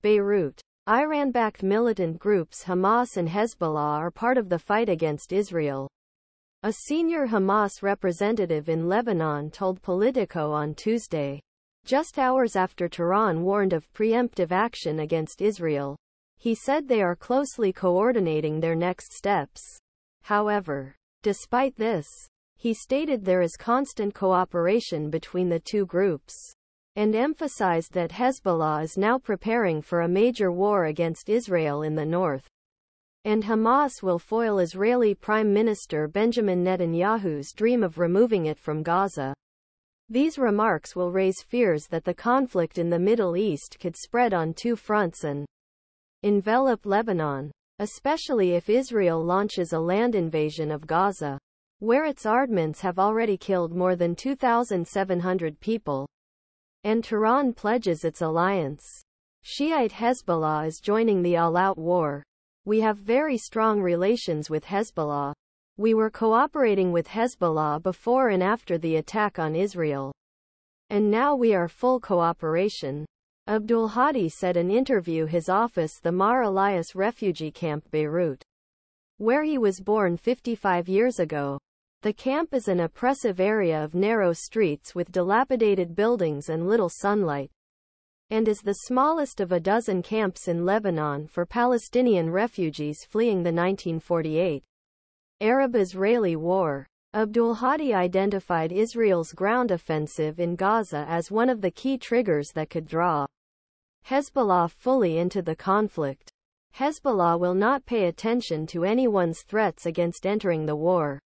Beirut. Iran-backed militant groups Hamas and Hezbollah are part of the fight against Israel. A senior Hamas representative in Lebanon told POLITICO on Tuesday, just hours after Tehran warned of preemptive action against Israel. He said they are closely coordinating their next steps. However, despite this, he stated there is constant cooperation between the two groups, and emphasized that Hezbollah is now preparing for a major war against Israel in the north, and Hamas will foil Israeli Prime Minister Benjamin Netanyahu's dream of removing it from Gaza. These remarks will raise fears that the conflict in the Middle East could spread on two fronts and envelop Lebanon, especially if Israel launches a land invasion of Gaza, where its ardments have already killed more than 2,700 people, and Tehran pledges its alliance. Shiite Hezbollah is joining the all-out war. We have very strong relations with Hezbollah. We were cooperating with Hezbollah before and after the attack on Israel, and now we are full cooperation. Abdul-Hadi said in interview his office the Mar Elias refugee camp Beirut, where he was born 55 years ago. The camp is an oppressive area of narrow streets with dilapidated buildings and little sunlight, and is the smallest of a dozen camps in Lebanon for Palestinian refugees fleeing the 1948 Arab-Israeli War. Abdul-Hadi identified Israel's ground offensive in Gaza as one of the key triggers that could draw Hezbollah fully into the conflict. Hezbollah will not pay attention to anyone's threats against entering the war.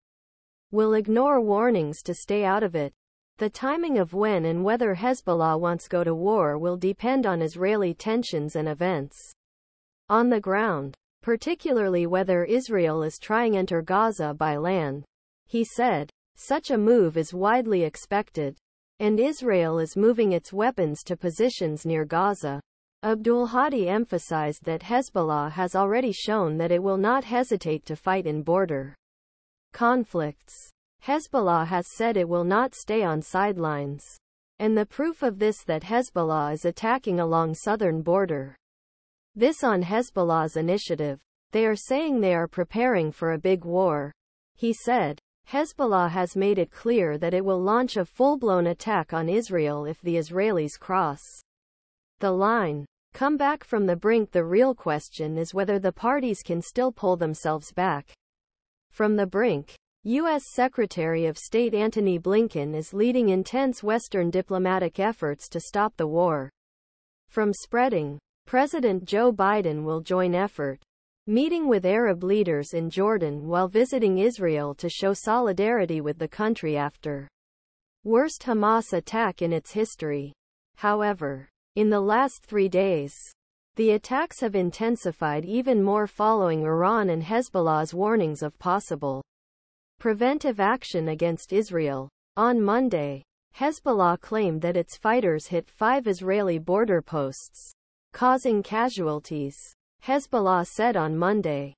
Will ignore warnings to stay out of it. The timing of when and whether Hezbollah wants go to war will depend on Israeli tensions and events on the ground, particularly whether Israel is trying to enter Gaza by land. He said, such a move is widely expected, and Israel is moving its weapons to positions near Gaza. Abdul-Hadi emphasized that Hezbollah has already shown that it will not hesitate to fight in border conflicts. Hezbollah has said it will not stay on sidelines, and the proof of this that Hezbollah is attacking along southern border. This on Hezbollah's initiative. They are saying they are preparing for a big war. He said, Hezbollah has made it clear that it will launch a full-blown attack on Israel if the Israelis cross the line. Come back from the brink. The real question is whether the parties can still pull themselves back from the brink. U.S. Secretary of State Antony Blinken is leading intense Western diplomatic efforts to stop the war from spreading. President Joe Biden will join effort, meeting with Arab leaders in Jordan while visiting Israel to show solidarity with the country after worst Hamas attack in its history. However, in the last 3 days, the attacks have intensified even more following Iran and Hezbollah's warnings of possible preventive action against Israel. On Monday, Hezbollah claimed that its fighters hit 5 Israeli border posts, causing casualties. Hezbollah said on Monday,